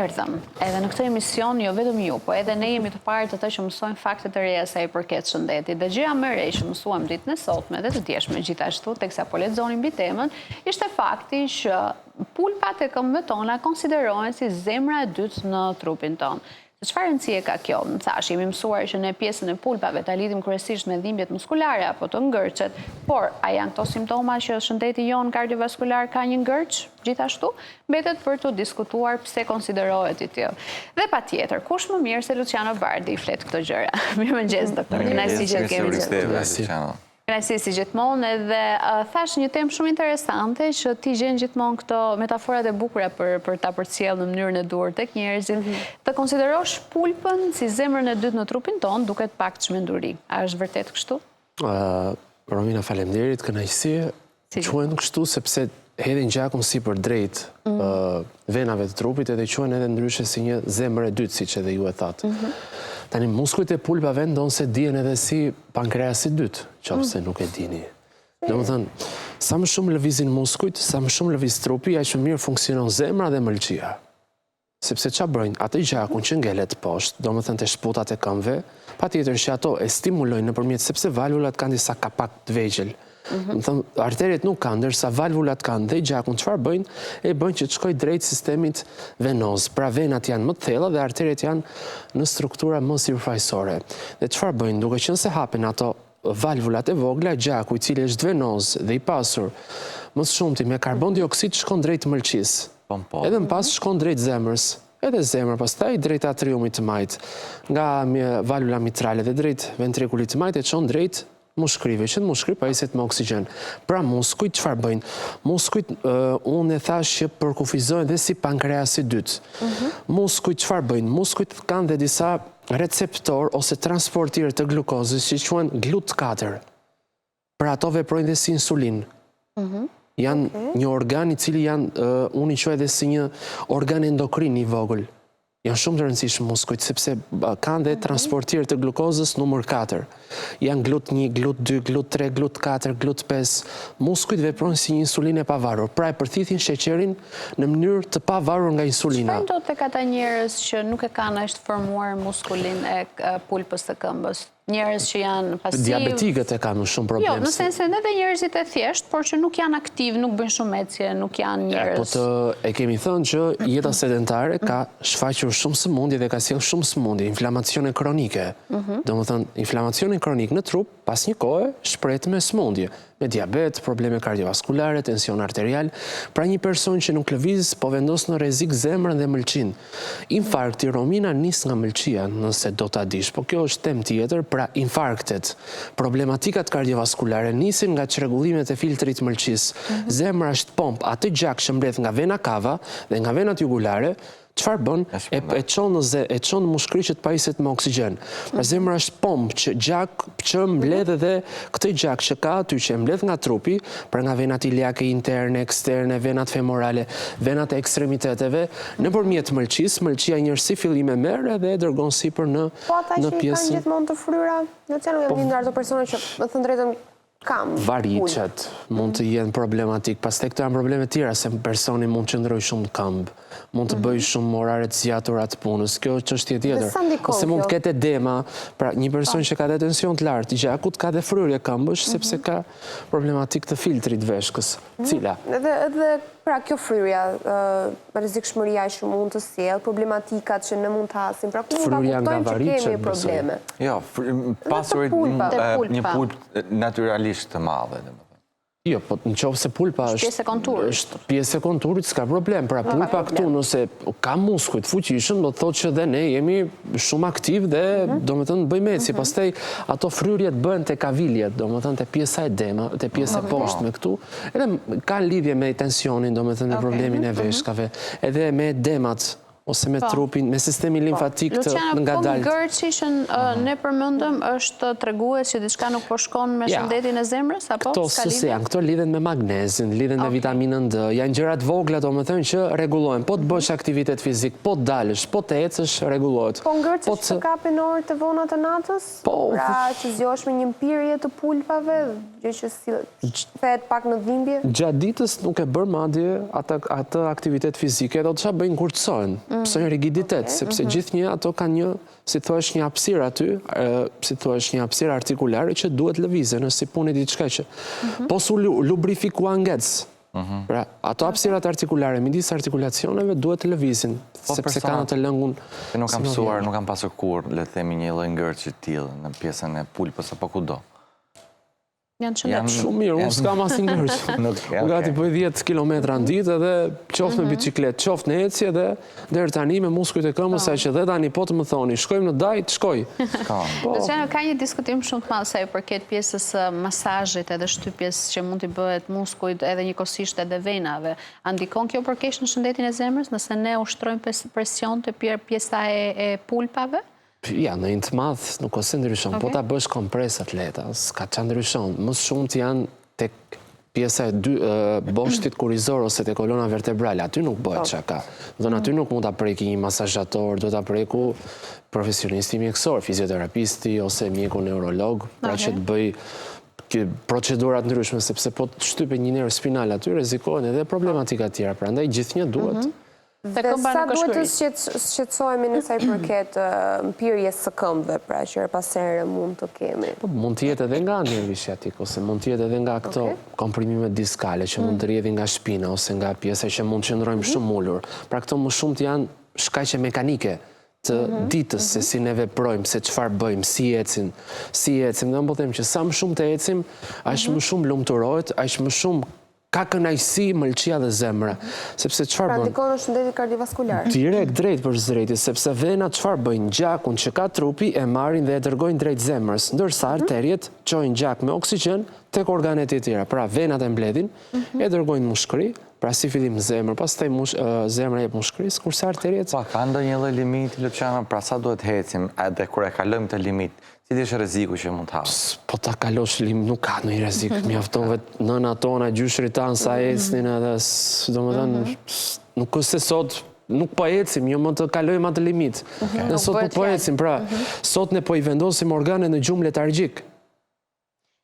erdhëm, edhe në këtë emision, jo vetëm ju, po edhe ne jemi të parë të të që mësojmë faktet e reja sa i përket shëndetit. Dhe gjëja më e re që mësuam ditën e sotme dhe të djeshme gjithashtu, teksa po lexonim mbi temën, ishte fakti që pulpat e këmbëve tona konsiderohen si zemra e dytë në trupin tonë. Çfarë rëndësie ka kjo? Më thash, jemi mësuar që ne pjesën e pulpave ta lidhim kryesisht me dhimbjet muskulare apo të ngërçet, por a janë këto simptoma që shëndeti jon kardiovaskular ka një ngërç? Gjithashtu, mbetet për të diskutuar pse konsiderohet i tillë. Dhe patjetër, kush më mirë se Luciano Bardi i flet këto gjëra. Mirëmëngjes doktor. Kënaqësi që kemi gjithë. Kënaqësi si gjithmonë, edhe thash një temë shumë interesante që ti gjen gjithmonë këto metaforat e bukura për ta përcjellë në mënyrën e duhur tek njerëzit. Të konsiderosh pulpën si zemrën e dytë në trupin ton duket pak çmenduri. A është vërtet kështu? Romina, faleminderit, kënaqësi. Quhen kështu sepse hedhin gjakun sipër drejt venave të trupit edhe quhen edhe ndryshe si një zemër e dytë, siç edhe ju e thatë. Tani, muskujt e pulpave ndonë se dihen edhe si pankreasi dytë, qofse nuk e dini. Domethënë, sa më shumë lëvizin muskujt, sa më shumë lëviz trupi, aq më mirë funksionon zemra dhe mëlçia. Sepse ç'a bëjnë? Atë gjakun që ngelet poshtë, domethënë te shputat e këmbëve, patjetër që ato e stimulojnë nëpërmjet sepse valvulat kanë disa kapak të vegjël. Arteriet nuk kanë, ndërsa valvulat kanë dhe gjakun çfarë bëjnë? E bëjnë që të shkojë drejt sistemit venoz. Pra venat janë më të thella dhe arteriet janë në struktura më sipërfaqësore. Dhe çfarë bëjnë? Duke qenë se hapen ato valvulat e vogla, gjaku i cili është venoz dhe i pasur më së shumti me karbon dioksid shkon drejt mëlçisë. Edhe më pas shkon drejt zemrës. Edhe zemra pastaj drejt atriumit të majt, nga valvula mitrale dhe drejt ventrikulit të majt e çon drejt mushkrive, që në mushkri pajisjet me oksigjen. Pra muskujt çfarë bëjnë? Muskujt, unë e thash që përkufizojnë dhe si pankreasi dytë. Muskujt çfarë bëjnë? Muskujt kanë dhe disa receptor ose transportirë të glukozës që quhen GLUT4. Pra ato veprojnë dhe si insulin. Janë një organ i cili unë i quaj edhe si një organ endokrin i vogël. Janë shumë të rëndësishëm muskujt, sepse kanë dhe transportirë të glukozës numër 4. Janë GLUT1, GLUT2, GLUT3, GLUT4, GLUT5. Muskujt veprojnë si një insulinë e pavarur. Pra e përthithin sheqerin në mënyrë të pavarur nga insulina. Çfarë ndodh tek ata njerëz që nuk e kanë as formuar muskulin e pulpës së këmbës? Njerëz që janë pasiv. Diabetikët e kanë shumë problem. Jo, në sensin edhe njerëzit e thjesht, por që nuk janë aktiv, nuk bëjnë shumë ecje, nuk janë njerëz. Po e kemi thënë që jeta sedentare ka shfaqur shumë sëmundje dhe ka sjellë shumë sëmundje, inflamacione kronike. Domethënë, inflamacioni kronik në trup pas një kohe shprehet me sëmundje, me diabet, probleme kardiovaskulare, tension arterial. Pra një person që nuk lëviz po vendos në rrezik zemrën dhe mëlçin. Infarkti, Romina, nis nga mëlçia, nëse do ta dish, po kjo është temë tjetër. Pra infarktet, problematikat kardiovaskulare nisin nga çrregullimet e filtrit mëlçisë. Zemra është pomp, atë gjak që mbledh nga vena cava dhe nga venat jugulare, çfarë bën? E çon në mushkri që të pajisjet me oksigjen. Pra zemra është pomp që mbledh edhe këtë gjak që ka aty që e mbledh nga trupi, pra nga venat iliake interne, eksterne, venat femorale, venat e ekstremiteteve, nëpërmjet mëlçisë, mëlçia njërsi fillim e merr edhe e dërgon sipër në pjesën. Po ata që kanë gjithmonë të fryra, në celu janë një ndër ato persona që më thënë drejtën kam. Varicet mund të jenë problematik. Pastaj këto janë probleme tjera, se personi mund të qëndrojë shumë në këmbë, mund të bëjë shumë orare të zgjatura të punës. Kjo është çështje tjetër. Ose mund të ketë edema, pra një person që ka dhe tension të lartë i gjakut ka dhe fryrje këmbësh sepse ka problematik të filtrit veshkës. Cila? Edhe pra kjo fryrja, rrezikshmëria që mund të sjellë, problematikat që ne mund të hasim, pra ku mund ta kuptojmë që kemi probleme. Jo, pasurit një pulp natyralisht të madhe. Jo, po në qoftë se pulpa është pjesë e konturit, s'ka problem. Pra pulpa këtu nëse ka muskujt fuqishëm, do të thotë që dhe ne jemi shumë aktiv dhe do më thënë bëjmë ecje. Pastaj ato fryrjet bëhen te kaviljet, do më thënë te pjesa e dema, te pjesa e poshtme këtu. Edhe ka lidhje me tensionin, do më thënë me problemin e veshkave, edhe me edemat ose me trupin, me sistemi limfatik të ngadalt. Luciano, ngërçi që ne përmendëm është tregues që diçka nuk po shkon me shëndetin e zemrës, apo? Këto s'e janë, këto lidhen me magnezin, lidhen me vitaminën D, janë gjërat vogla, domethënë që rregullohen. Po të bësh aktivitet fizik, po të dalësh, po të ecësh, rregullohet. Po ngërçi që kapin orë të vona të natës? Pra që zgjohesh me një mpirje të pulpave, gjë që thehet pak në dhimbje? Gjatë ditës nuk e bër madje atë aktivitet fizike, do të çfarë bëjnë kurçohen. pësojnë rigiditet, sepse gjithë një ato ka një, si thua është një hapësirë aty, si thua është një hapësirë artikulare që duhet lëvizje, nësi puni diçka që. Po su lubrifikua ngec. Pra, ato hapësirat artikulare, midis artikulacioneve, duhet të lëvizin, sepse kanë të lëngun... Nuk kam mësuar, nuk kam pasur kur, le të themi një lloj ngërçi të tillë në pjesën e pulpës apo kudo. Janë shumë mirë, unë s'kam asnjë ngërç. Unë gati bëj 10 kilometra në ditë edhe qoftë me bicikletë, qoftë në ecje dhe deri tani me muskujt e këmbës, sa që dhe tani po të më thoni, shkojmë në dajt, shkoj. Ka një diskutim shumë të madh sa i përket pjesës masazhit edhe shtypjes që mund të bëhet muskujt edhe njëkohësisht edhe venave. A ndikon kjo për keq në shëndetin e zemrës nëse ne ushtrojmë presion të pjesa e pulpave? Ja, në një të madh nuk ose ndryshon, po ta bësh kompres atleta, s'ka që ndryshon. Më shumë të janë tek pjesa e boshtit kurizor ose te kolona vertebrale, aty nuk bëhet çka. Do aty nuk mund ta preki një masazhator, do ta preku profesionisti mjekësor, fizioterapisti ose mjeku neurolog, pra që të bëj procedurat ndryshme, sepse po të shtype një nerv spinal aty, rrezikohen edhe problematika të tjera, prandaj gjithnjë duhet. Dhe sa duhet të shqetësohemi nëse i përket mpirjes së këmbëve, pra që pasere mund të kemi? Mund të jetë edhe nga nervi sciatik, ose mund të jetë edhe nga këto komprimimet diskale, që mund të rrjedhin nga shpina, ose nga pjesa që mund të qëndrojmë shumë ullur. Pra këto më shumë të janë shkaqe mekanike të ditës, se si ne veprojmë, se çfarë bëjmë, si ecim. Dhe më po them që sa më shumë të ecim, aq më shumë lumturohet, aq më shumë ka kënaqësi, mëlçia dhe zemra. Sepse çfarë bën? Pra ndikon në shëndetin kardiovaskular. Direkt drejt për zëretit, sepse venat çfarë bëjnë? Gjakun që ka trupi e marrin dhe e dërgojnë drejt zemrës, ndërsa arteriet çojnë gjak me oksigjen tek organet e tjera. Pra venat e mbledhin, e dërgojnë mushkëri, pra si fillim zemër, pastaj zemra jep mushkërisë, kurse arteriet... Ka ndonjë lloj limiti, Luciano, pra sa duhet hecim, edhe kur e kalojmë të limit, cili është rreziku që mund të hapë? Po ta kalosh limit, nuk ka ndonjë rrezik. Mjafton vetë nëna tona, gjyshrit tanë sa ecnin edhe, domethënë, nuk është se sot nuk po ecim, jo më të kalojmë atë limit. Ne sot po ecim, pra sot ne po i vendosim organet në gjumë letargjik.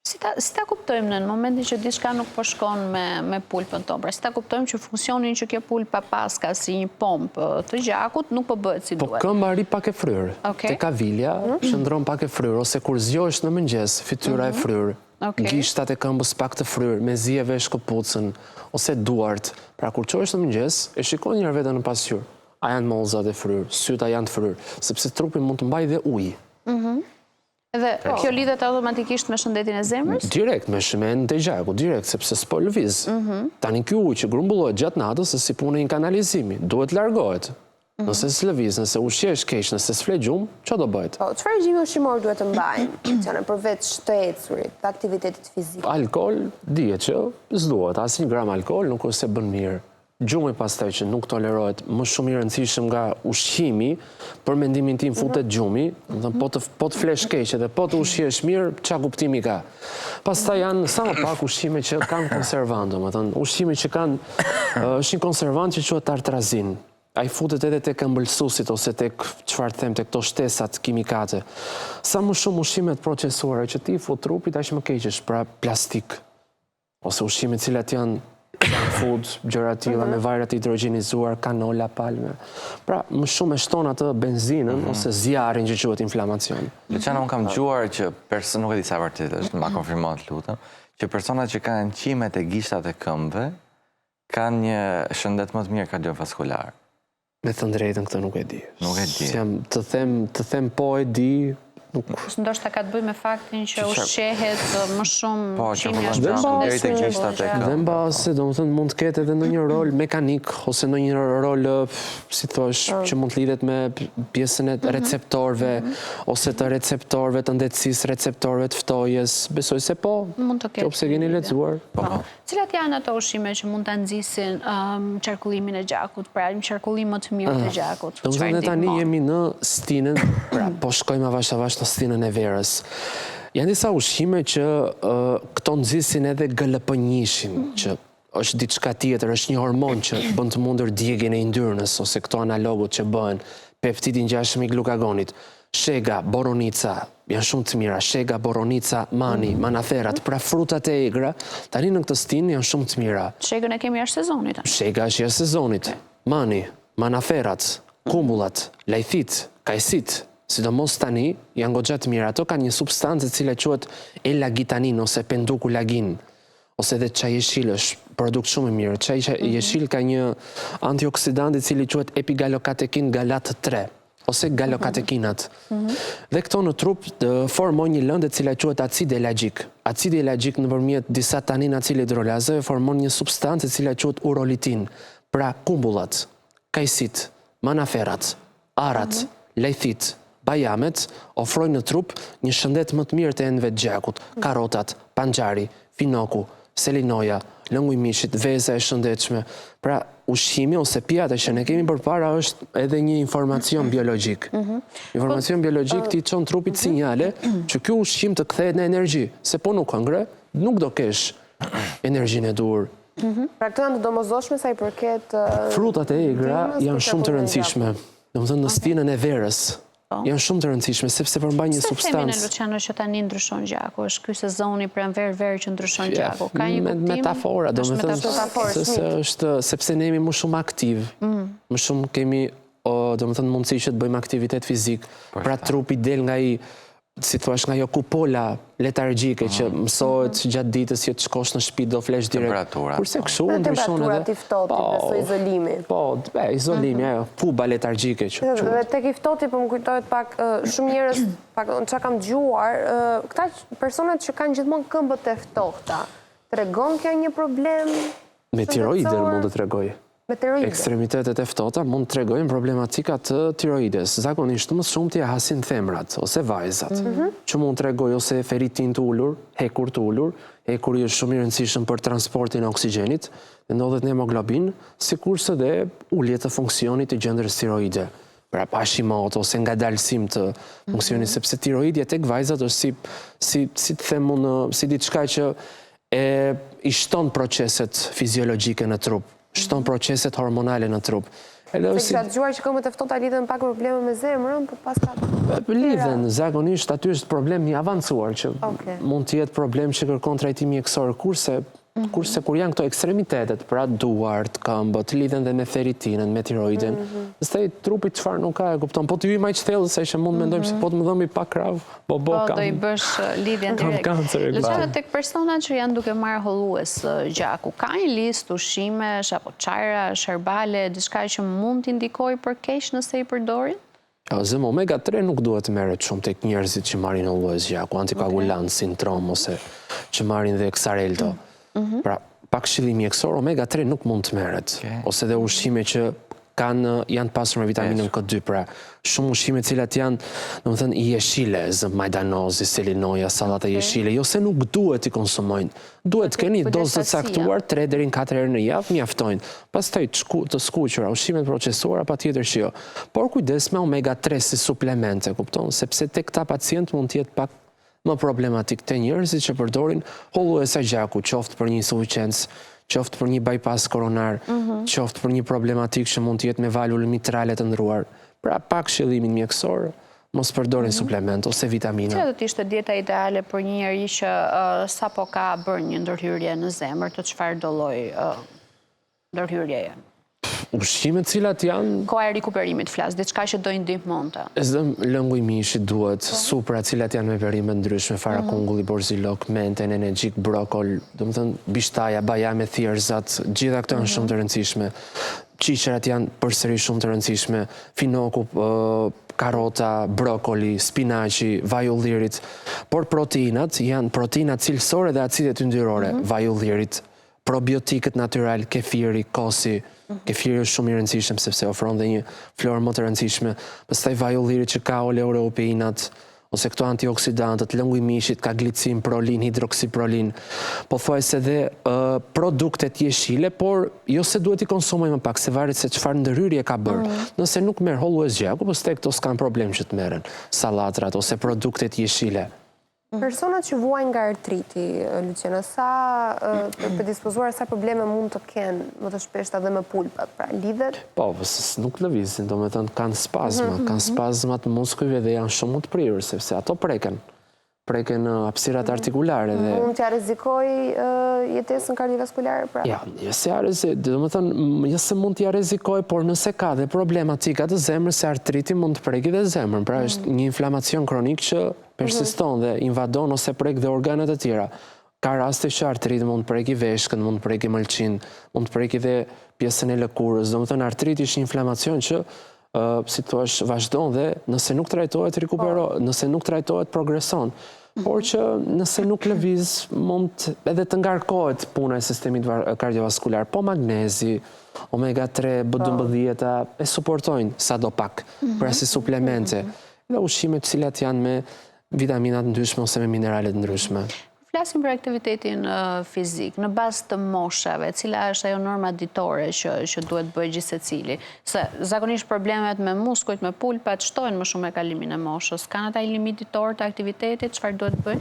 Si ta kuptojmë në momentin që diçka nuk po shkon me pulpën tonë, pra si ta kuptojmë që funksionin që kjo pulpa paska si një pompë të gjakut nuk po bëhet si duhet? Po këmba ri pak e fryrë, te kavilja qëndron pak e fryrë, ose kur zgjohesh në mëngjes, fytyra e fryrë, gishtat e këmbës pak të fryrë, mezia vesh këpucën, ose duart. Pra kur qohesh në mëngjes, e shikon njërë vete në pasqyrë. A janë mollzat e fryrë, syta janë të fryrë, sepse trupi mund të mbajë dhe ujë. Dhe kjo lidhet automatikisht me shëndetin e zemrës? Direkt, me shëmen të gjaku, direkt, sepse s'po lëviz. Tani kjo ujë që grumbullohet gjatë natës, se si punë një kanalizimi, duhet largohet. Nëse s'lëviz, nëse ushqesh keq, nëse s'fle gjumë, që do bëhet? Çfarë regjimi ushqimor duhet të mbajmë, që në përveç të ecurit, të aktivitetit fizik? Alkool, dihet që s'duhet, asnjë gram alkool nuk ose bën mirë. Gjumi pastaj që nuk tolerohet, më shumë i rëndësishëm nga ushqimi, për mendimin tim futet gjumi, po të flesh keq edhe po të ushqesh mirë, ç'a kuptimi ka. Pastaj janë sa më pak ushqime që kanë konservant, domethënë ushqime që kanë është një konservant që quhet tartrazin. Ai futet edhe tek ëmbëlsuesit ose tek çfarë them, tek këto shtesat kimikate. Sa më shumë ushqimet procesuara që ti fut trupit, aq më keq është, pra plastik. Ose ushqime të cilat janë food, gjëra të tilla me vajra të hidrogenizuar, kanola, palme. Pra, më shumë e shton atë benzinën ose zjarrin që quhet inflamacion. Luciano, unë kam dëgjuar që nuk e di sa vërtet është, ma konfirmon të lutem, që personat që kanë qimet e gishtat e këmbëve kanë një shëndet më të mirë kardiovaskular. Me të drejtën këtë nuk e di. Nuk e di. Të them po e di. Ndoshta ka të bëjë me faktin që ushqehet më shumë qimja dhe mbase, domethënë mund të ketë edhe ndonjë rol mekanik ose ndonjë rol, si thua, që mund të lidhet me pjesën e receptorëve ose të receptorëve të ndetësisë, receptorëve të ftojes. Besoj se po. Mund të ketë. Pse keni lexuar? Cilat janë ato ushqime që mund ta nxisin qarkullimin e gjakut, pra një qarkullim më të mirë të gjakut? Domethënë tani jemi në stinën, pra po shkojmë avash në stinën e verës. Janë disa ushqime që këto nxisin edhe GLP-1-shin, që është diçka tjetër, është një hormon që bën të mundur djegjen e yndyrnës ose këto analogut që bëhen peptidi ngjashëm i glukagonit. Shega, boronica, janë shumë të mira. Shega, boronica, mani, manaferat, pra frutat e egra, tani në këtë stinë janë shumë të mira. Shegën e kemi jashtë sezonit. Shega është jashtë sezonit. Mani, manaferat, kumbullat, lajthit, kajsit, sidomos tani, janë goxha të mirë. Ato kanë një substancë e cila quhet L-agitanin ose pendukulagin, ose edhe çaji jeshil është produkt shumë i mirë. Çaji jeshil ka një antioksidant i cili quhet epigalokatekin galat 3, ose galokatekinat. Dhe këto në trup formojnë një lëndë e cila quhet acid elagjik. Acidi elagjik nëpërmjet disa tanin acil hidrolazave formon një substancë e cila quhet urolitin. Pra kumbullat, kajsit, manaferat, arat, lajthit, bajamet ofrojnë në trup një shëndet më të mirë të enëve të gjakut, karotat, panxari, finoku, selinoja, lëngu i mishit, veza e shëndetshme. Pra, ushqimi ose pjata që ne kemi përpara është edhe një informacion biologjik. Informacion biologjik ti çon trupit sinjale që ky ushqim të kthehet në energji, se po nuk hëngre, nuk do kesh energjinë e dur. Pra këto janë të domosdoshme sa i përket... Frutat e egra janë shumë të rëndësishme. Domethënë në stinën e verës janë shumë të rëndësishme sepse përmbajnë një substancë. Se themi në Luciano që tani ndryshon gjaku, është ky sezoni pranverë që ndryshon gjaku. Ka një kuptim? Metafora, domethënë sepse ne jemi më shumë aktiv, më shumë kemi domethënë mundësi që të bëjmë aktivitet fizik, pra trupi del nga si thua nga jo kupola letargjike që mësohet gjatë ditës që të shkosh në shtëpi do flesh direkt. Kurse kështu ndryshon edhe. Temperaturat i ftohtit, besoj izolimi. Po, izolimi, ajo, fuba letargjike që. Dhe tek i ftohti po më kujtohet pak shumë njerëz, pak çka kam dëgjuar, këta personat që kanë gjithmonë këmbët e ftohta, tregon kjo një problem? Me tiroidën mund të tregoj. Ekstremitetet e ftohta mund të tregojnë problematika të tiroides. Zakonisht më shumë t'i hasin femrat ose vajzat, që mund të tregoj ose feritin të ulur, hekur të ulur, hekuri është shumë i rëndësishëm për transportin e oksigjenit, dhe ndodhet në hemoglobin, sikurse dhe ulje të funksionit të gjendërës tiroide. Pra pashimot ose ngadalësim të funksionit, sepse tiroidja tek vajzat është si të them unë, si diçka që i shton proceset fiziologjike në trup, shton proceset hormonale në trup. Se kisha dëgjuar që këmbët e ftohta lidhen pak probleme me zemrën, por pas ka... Lidhen, zakonisht aty është problem i avancuar, që mund të jetë problem që kërkon trajtim mjekësor, kurse kur janë këto ekstremitetet, pra duart, këmbët, lidhen dhe me feritinën, me tiroiden, staj trupi çfarë nuk ka, e kupton, po të ju i maj thellë, se që mund mendojmë se po të më dhëmi pa krav, po kam... do i bësh lidhjen direkt. Luciano, tek personat që janë duke marrë hollues gjaku, ka një listë ushqimesh apo çajra, sherbale, diçka që mund t'indikojë për keq nëse i përdorin? Zëm omega-3 nuk duhet të merret shumë tek njerëzit që marrin hollues gjaku, antikoagulant, sintrom ose që marrin dhe Xarelto. Pra, pak këshillim mjekësor, omega-3 nuk mund të merret, ose dhe ushqime që janë pasur me vitaminën K2, pra shumë ushqime cilat janë, domethënë i jeshile, zëm majdanozi, selinoja, sallata jeshile, jo se nuk duhet i konsumojnë. Duhet të keni dozë të caktuar 3 deri në 4 herë në javë, mjaftojnë. Pastaj të skuqura, ushqimet procesuara patjetër që jo. Por kujdes me omega-3 si suplemente, kupton, sepse tek këta pacient mund të jetë pak më problematik të njerëzit që përdorin holluesa gjaku, qoftë për një insuficiencë, qoftë për një bypass koronar, qoftë për një problematik që mund të jetë me valvulën mitrale të ndruar. Pra pak këshillimin mjekësor, mos përdorin suplement ose vitamina. Çfarë do të ishte dieta ideale për një njeri që sapo ka bërë një ndërhyrje në zemër, të çfarë do lloj ndërhyrjeje? Ushqimet cilat janë... Koha e rikuperimit flas, diçka që do i ndihmonte. Lëngu i mishit duhet, supra cilat janë me perime ndryshme, farakungulli, borzilok, mente, energjik, brokol, domethënë bishtaja, bajame, thjerëzat, gjitha këto janë shumë të rëndësishme. Qiqerat janë përsëri shumë të rëndësishme, finoku, karota, brokoli, spinaqi, vaj ullirit, por proteinat janë proteina cilësore dhe acidet yndyrore, vaj ullirit, probiotikët natyral, kefiri, kosi. Kefiri është shumë i rëndësishëm sepse ofron dhe një florë më të rëndësishme. Pastaj vaj ullirit që ka oleuropreinat ose këto antioksidantët, lëngu i mishit, ka glicim, prolin, hidroksiprolin. Po thuaj se dhe produktet jeshile, por jo se duhet i konsumojmë pak, se varet se çfarë ndërhyrje ka bërë. Nëse nuk merr hollues gjaku, pastaj këto s'kan problem që të merren. Sallatrat ose produktet jeshile. Personat që vuajnë nga artriti, Luciano, sa predispozuar, sa probleme mund të kenë më të shpeshta dhe me pulpat, pra lidhet? Po, nuk lëvizin, do me thënë kanë spazma të muskujve dhe janë shumë të prirur, sepse ato preken. preke në hapësirat artikulare. Mund t'ja rrezikoj jetesën kardiovaskulare pra? Ja, se mund t'ja rrezikoj, por nëse ka dhe problematika të zemrës, se artriti mund të preki dhe zemrën. Pra është një inflamacion kronik që persiston dhe invadon ose prek dhe organet e tjera. Ka raste që artriti mund të preki veshkën, mund të preki mëlçin, mund të preki dhe pjesën e lëkurës. Artriti është një inflamacion që si thua vazhdon dhe nëse nuk trajtohet rikuperohet, nëse nuk trajtohet progreson. Por që nëse nuk lëviz, mund edhe të ngarkohet puna e sistemit kardiovaskular. Po magnezi, omega-3, B12 e suportojnë sa do pak, pra si suplemente. Dhe ushqimet cilat janë me vitaminat ndryshme ose me mineralet ndryshme. Flasim për aktivitetin fizik, në bazë të moshave, cila është ajo norma ditore që duhet bëjë gjithë secili. Se zakonisht problemet me muskujt, me pulpat, shtojnë më shumë me kalimin e moshës. Kanë ata i limit ditor të aktivitetit, çfarë duhet bëjë?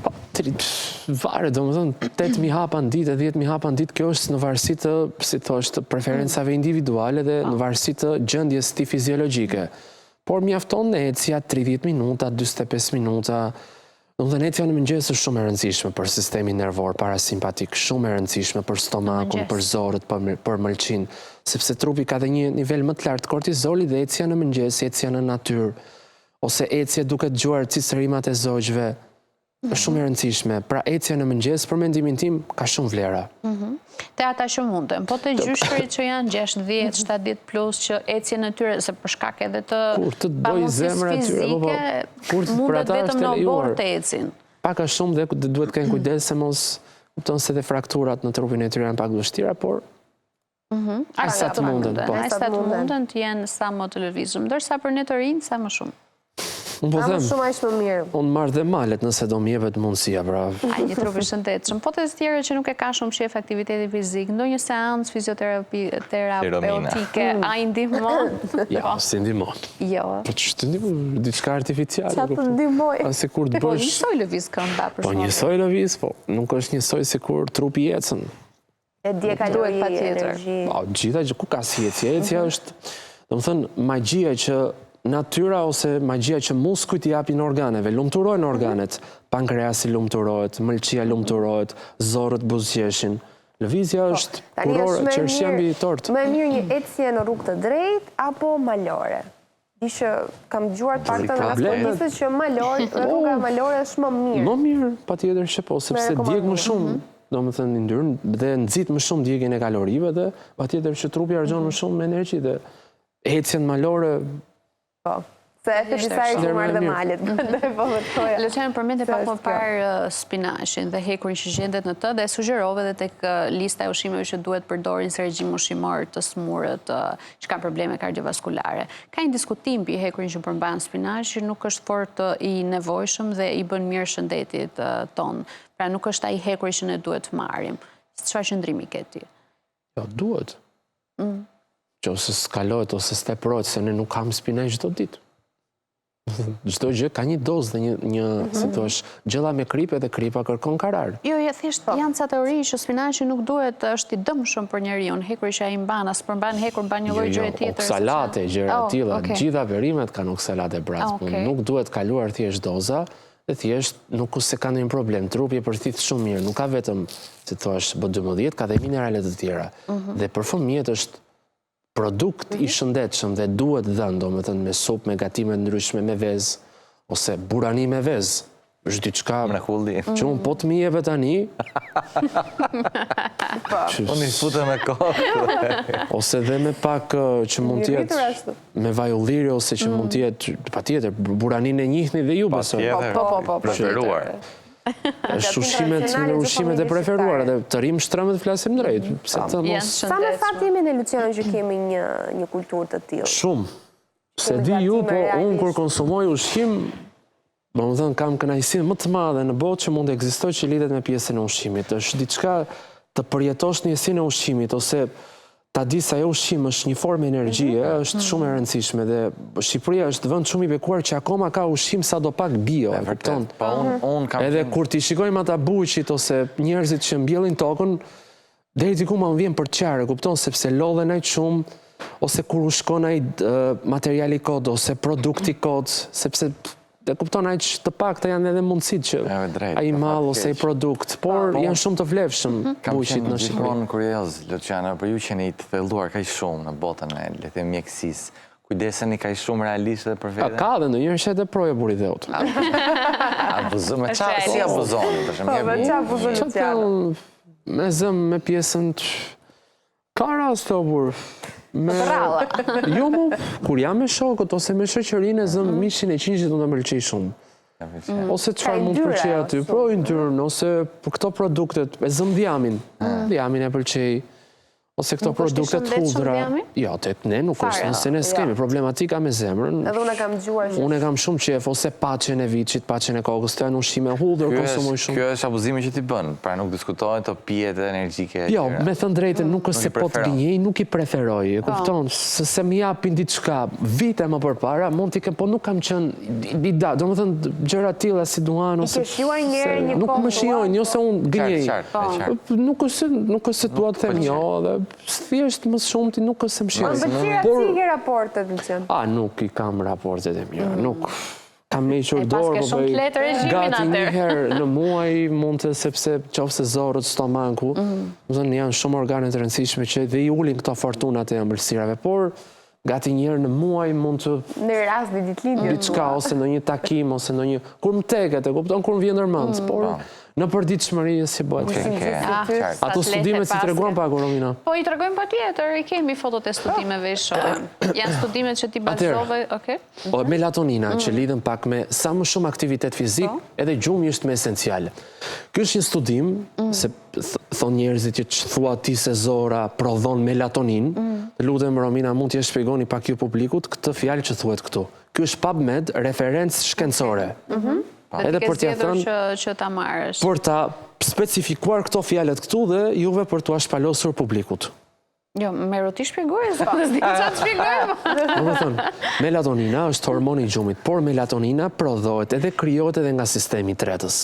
Varet, domethënë 8.000 hapa në ditë, 10.000 hapa në ditë, kjo është në varësi të, si thosh, të preferencave individuale dhe në varësi të gjendjes tij fiziologjike. Por mjafton në ecja 30 minuta, 45 minuta. Domethënë ecja në mëngjes është shumë e rëndësishme për sistemin nervor parasimpatik, shumë e rëndësishme për stomakun, për zorët, për mëlçin, sepse trupi ka dhe një nivel më të lartë kortizoli dhe ecja në mëngjes, ecja në natyrë, ose ecja duke dëgjuar cicërimat e zogjve, është shumë e rëndësishme. Pra ecja në mëngjes, për mendimin tim, ka shumë vlera. Te ata që mundem, po te gjyshërit që janë 60, 70 plus, që ecje në tyre, se për shkak edhe të pamundësisë fizike, mundet vetëm në obor të ecin. Paka shumë dhe duhet kënë kujdes se mos kupton se dhe frakturat në trupin e tyre janë pak vështira, por sa të munden. Sa të munden të jenë sa më të lëvizshëm, ndërsa për ne të rinj sa më shumë. Unë po them, më mirë. Unë marrë dhe malet nëse do m'jepet mundësia, pra. Një trup i shëndetshëm. Po të tjerë që nuk e ka shumë shef aktiviteti fizik, ndonjë seancë fizioterapeutike, a i ndihmon? Ja, si ndihmon. Jo. Po që të ndihmon, diçka artificiale. Qa të ndihmoj? Po njësoj lëviz këmba për shumë. Po njësoj lëviz, po nuk është njësoj si kur trupi ecën. E dje kalori, energji. Gjitha, ku ka si ecja? Ecja është, do më thënë, magjia që natyra ose magjia që muskujt i japin organeve, lumturojnë organet, pankreasi lumturohet, mëlçia lumturohet, zorët buzëqeshin. Lëvizja është kurore, qershia mbi tort. Më e mirë një ecje në rrugë të drejtë apo malore? Ishte kam dëgjuar të paktën nga sportistët që rruga malore është më mirë. Më mirë, patjetër që po, sepse djeg më shumë, domethënë ndyrën dhe nxit më shumë djegjen e kalorive dhe patjetër që trupi harxhon më shumë energji dhe ecjen malore. Se disa e që marrë dhe malet. Lucian, përmend e pak më parë spinaqin dhe hekurin që gjendet në të dhe sugjerove dhe tek lista e ushqimeve që duhet përdorin si regjim ushqimor të smurët që kanë probleme kardiovaskulare. Ka një diskutim për hekurin që përmban spinaq që nuk është fort i nevojshëm dhe i bën mirë shëndetit ton. Pra nuk është ai hekuri që ne duhet të marrim. Çfarë qëndrimi ke ti? Jo, duhet. Që ose skalohet ose steprohet, se ne nuk kam spinaq çdo ditë. Çdo gjë ka një dozë dhe një, si thuaç, gjella me kripe dhe kripa kërkon karar. Jo, thjesht janë ca teori që spinaqi nuk duhet është i dëmshëm për njeriu, hekuri që ai mban, as përmban hekur, mban një lloj gjëre tjetër. Oksalate, gjëra të tilla, gjitha verimet kanë oksalate braz, nuk duhet kaluar thjesht doza, dhe thjesht nuk se ka ndonjë problem. Trupi e përthith shumë mirë, nuk ka vetëm, si thuaç, B12, ka dhe mineralet të tjera. Dhe për fëmijët është produkt i shëndetshëm dhe duhet dhënë, domethënë me supë, me gatime ndryshme, me vezë, ose burani me vezë. Është diçka që unë po të mi jepet tani. Unë i futem me kohë. Ose dhe me pak që mund tjetë me vaj ulliri, ose që mund tjetë, patjetër, buranin e njihni dhe ju besoj. Po, preferuar. është ushqimet e preferuara dhe të rrim shtrëmët flasim drejt. Sa me fakt jemi në Luciano që kemi një kulturë të tillë? Shumë. Se di ju, po unë kur konsumoj ushqim, më thënë kam kënaqësinë më të madhe në botë që mund të ekzistojë që lidhet me pjesën e ushqimit. Është diçka të përjetosh ndjesinë e ushqimit ose ta di se ajo ushqim është një formë energjie, është shumë e rëndësishme dhe Shqipëria është vend shumë i bekuar që akoma ka ushqim sadopak bio, e kupton? Edhe kur ti shikojmë ata buqit ose njerëzit që mbjellin tokën, deri diku më vjen për të qarë, kupton, sepse lodhen aq shumë, ose kur u shkon ai materiali kod ose produkti kod, sepse e kupton aq të pakta janë edhe mundësitë që ai mall ose ai produkt, por janë shumë të vlefshëm buqit në Shqipëri. Kam qenë kurioz, Luciana, për ju që jeni të thelluar kaq shumë në botën e le të them mjekësisë, kujdeseni kaq shumë realisht edhe për veten. Ka dhe ndonjëherë që edhe proje buri dheut. Abuzon me çfarë si abuzoni, për shembull. Po, çfarë abuzon Luciana? Me zëm, me pjesën ka rast të burë. Jo mu, kur jam me shokët ose me shoqërinë e zëm mishin e qinjit do të më pëlqej shumë. Ose çfarë mund të pëlqej aty, po yndyrën ose për këto produktet, e zëm djamin. Djamin e pëlqej. Ose këto produktet hudra. Jo, ne nuk është, nëse ne s'kemi problematika me zemrën. Edhe unë kam dëgjuar. Unë kam shumë qef, ose paqen e viçit, paqen e kokës, të janë ushqime hudër, konsumoj shumë. Kjo është abuzimi që ti bën, pra nuk diskutohet të pijet e energjike. Jo, me thënë drejtën, nuk është se po të gënjej, nuk i preferoj. E kupton, se më japin diçka vite më përpara, mund t'i kem, po nuk kam qenë i da, do më thënë gjëra tilla si duan ose. I ke shijuar një herë një nuk më shijojnë, jo se unë gënjej. Nuk është se dua të them jo, dhe thjesht më shumë ti nuk është se më shijojnë. Më pëlqej aty ke raportet, Lucian. Nuk i kam raportet e mira, nuk. Kam me i qërë dorë, paske shumë të letë regjimin gati atër. një herë në muaj mund të, sepse qofse zorët, stomaku, janë shumë organet të rëndësishme që dhe i ulin këto fortunat e ëmbëlsirave, por gati një herë në muaj mund të... Në rast në ditëlindje. Diçka, ose në një takim, ose në një... Kur më teket, e kupton, kur më vjen ndërmend, por në përditshmëri si bëhet. Ato studimet si treguan pak, Romina? Po i tregojmë patjetër, i kemi fotot e studimeve i shohim. Janë studimet që ti bazove, okay? Melatonina, që lidhen pak me sa më shumë aktivitet fizik, edhe gjumi është me esencial. Ky është një studim, se thonë njerëzit që thua ti se zora prodhon melatonin, lutem Romina, mund t'ja shpjegoni pak ju publikut këtë fjalë që thuhet këtu. Ky është PubMed, referencë shkencore. Edhe për t'ja thënë që ta marrësh. Për ta specifikuar këto fjalët këtu dhe juve për t'u shpalosur publikut. Jo, me roti shpjegoj, s'di qatë shpjegoj. Do të thënë, melatonina është hormoni i gjumit, por melatonina prodhohet edhe krijohet edhe nga sistemi i tretës.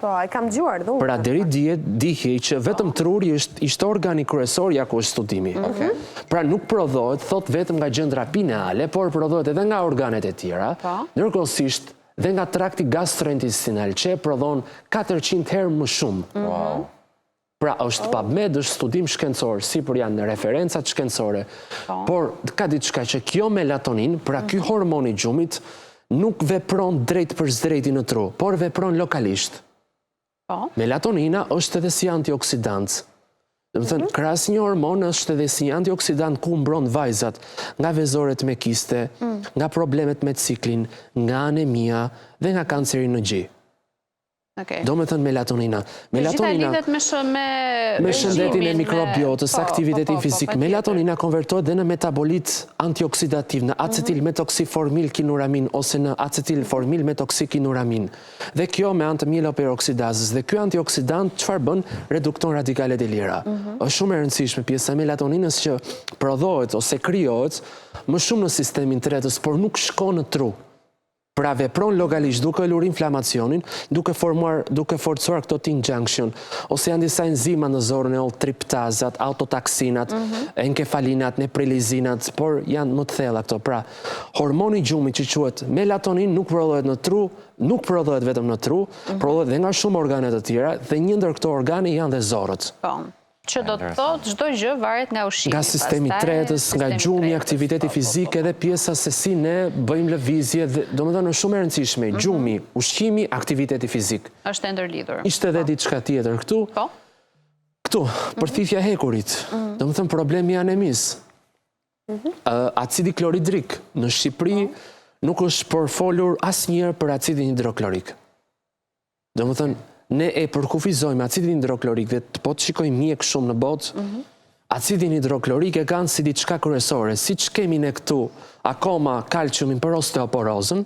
Po, e kam dëgjuar dhe unë. Pra deri dihej që vetëm truri ishte organi kryesor ja ku është studimi. Pra nuk prodhohet, thot vetëm nga gjëndra pineale, por prodhohet edhe nga organet e tjera, ndërkohësisht dhe nga trakti gastrointestinal që prodhon 400 herë më shumë. Pra është PubMed, është studim shkencor, si për janë referencat shkencore, por ka diçka që kjo melatonin, pra ky hormon i gjumit, nuk vepron drejt për zdrejti në tru, por vepron lokalisht. Melatonina është edhe si antioksidant. Dhe më thënë, krahas një hormon është edhe si antioksidant ku mbron vajzat nga vezoret me kiste, nga problemet me ciklin, nga anemia dhe nga kanceri në gji. Do me thënë melatonina. Gjitha lidhet me shëndetin e mikrobiotës, aktivitetin fizik. Melatonina konvertohet dhe në metabolit antioksidativ, në acetilmetoksiformilkinuramin ose në acetilformilmetoksikinuramin. Dhe kjo me anë të mieloperoksidazës. Dhe kjo antioksidant çfarë bën? Redukton radikalet e lira. Është shumë e rëndësishme pjesa e melatoninës që prodhohet ose krijohet më shumë në sistemin tretës, por nuk shkon në tru. Pra vepron lokalisht duke lur inflamacionin, duke forcuar këto tin junction, ose janë disa enzima në zorën e triptazat, autotaksinat, enkefalinat, neprilizinat, por janë më të thella këto. Pra, hormoni i gjumit që quhet melatonin nuk prodhohet në tru, nuk prodhohet vetëm në tru, prodhohet dhe nga shumë organe të tjera, dhe një ndër këto organe janë dhe zorët. Që do të thotë çdo gjë varet nga ushqimi. Nga sistemi tretës, nga gjumi, aktiviteti fizik, edhe pjesa se si ne bëjmë lëvizje, do më thënë shumë e rëndësishme, gjumi, ushqimi, aktiviteti fizik. Është e ndërlidhur. Ishte edhe diçka tjetër këtu. Këtu, përthithja hekurit, do më thënë problemi i anemisë. Acidi kloridrik, në Shqipëri nuk është përfolur asnjëherë për acidin hidroklorik. Do më thënë, ne e përkufizojmë acidin hidroklorik dhe po të shikojmë mjek shumë në botë, acidin hidroklorik e kanë si diçka kryesore, si që kemi ne këtu akoma kalciumin për osteoporozën,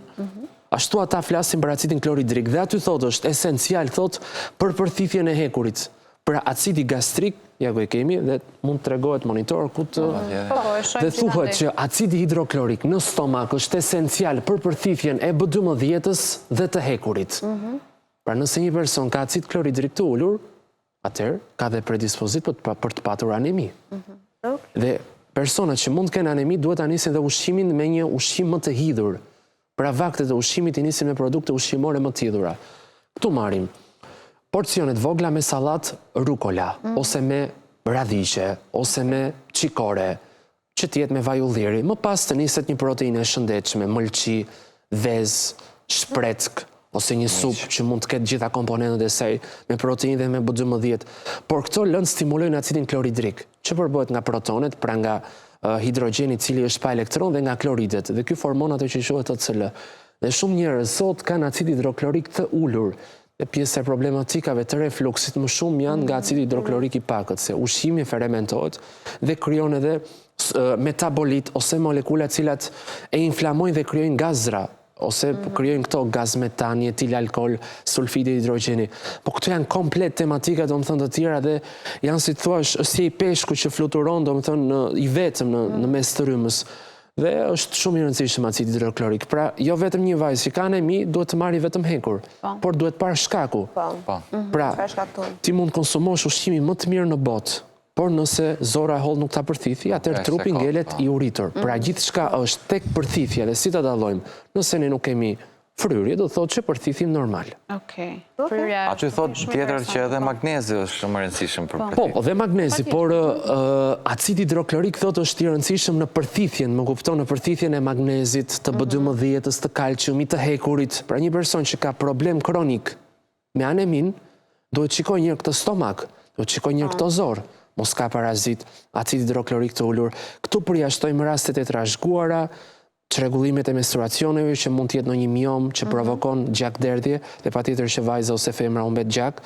ashtu ata flasin për acidin kloridrik dhe aty thotë është esencial thotë për përthithjen e hekurit. Pra acidi gastrik, ja ku e kemi, dhe mund të tregohet monitor ku të... Dhe thuhet që acidi hidroklorik në stomak është esencial për përthithjen e B12-s dhe të hekurit. Pra nëse një person ka acid kloridrik të ullur, atëherë ka dhe predispozit për të patur anemi. Dhe personat që mund të kenë anemi duhet ta nisin dhe ushqimin me një ushqim më të hidhur. Pra vaktet e ushqimit i nisin me produkte ushqimore më t'idhura. Këtu marim porcionet vogla me salat rukola, ose me radhiqe, ose me qikore, që t'jetë me vaj ulliri. Më pas të niset një proteine e shëndetshme, mëlçi, vez, shpreck, ose një supë që mund të ketë gjitha komponentët e saj me proteinë dhe me B12. Por këto lëndë stimulojnë acidin kloridrik, që përbëhet nga protonet, pra nga hidrogeni cili është pa elektron dhe nga kloridet. Dhe ky formon ato që quhet OCL. Dhe shumë njerëz sot kanë acid hidroklorik të ulur. Dhe pjesë e problematikave të refluksit më shumë janë nga acidi hidroklorik i pakët, se ushqimi fermentohet dhe krijon edhe metabolit ose molekula cilat e inflamojnë dhe krijojnë gazra, ose krijojnë këto gaz metani, etil alkool, sulfidi hidrogeni. Po këto janë komplet tematika, domethënë të tjera dhe janë si thua si i peshku që fluturon domethënë i vetëm në mes të rrymës. Dhe është shumë i rëndësishëm acidi hidroklorik. Pra, jo vetëm një vajzë që ka anemi duhet të marrë vetëm hekur, por duhet parë shkaku. Pra, ti mund konsumosh ushqimin më të mirë në botë, por nëse zora e holl nuk ta përthithi, atëherë trupi ngelet i uritur. Pra, gjithçka është tek përthithja dhe si ta dallojmë. Nëse ne nuk kemi fryrje, do thotë që përthithim normal. Aty thotë tjetër që edhe magnezi është shumë i rëndësishëm për përthithje. Po, dhe magnezi, por acidi hidroklorik thotë është i rëndësishëm në përthithjen, më kupton, në përthithjen e magnezit, të B12-s, të kalciumit, të hekurit. Pra një person që ka problem kronik me anemin, duhet shikoj një këtë stomak, duhet shikoj një këtë zor, mos ka parazit, acid hidroklorik të ulur. Këtu përjashtojmë rastet e trashëguara, çrregullimet e menstruacioneve që mund të jetë në një miom që provokon gjakderdhje dhe patjetër që vajza ose femra humbet gjak.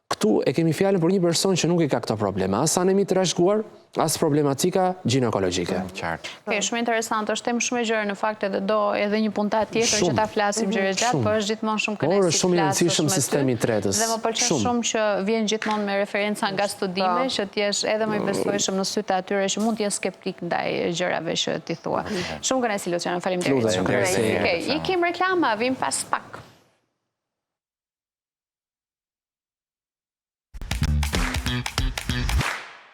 Këtu e kemi fjalën për një person që nuk i ka këto probleme, as anemi të trashëguar, as problematika ginekologjike. Shumë interesant, është temë shumë e gjerë në fakt edhe do edhe një puntat tjetër që ta flasim gjërë gjatë, por është gjithmonë shumë kënaqësi. Por është shumë i rëndësishëm sistemi i tretës. Dhe më pëlqen shumë që vjen gjithmonë me referenca nga studime që t'jesh edhe më i besueshëm në sytë atyre që mund të jenë skeptik ndaj gjërave që ti thua. Shumë kënaqësi Luciano, faleminderit. Lutem, Ikim reklama, vim pas pak.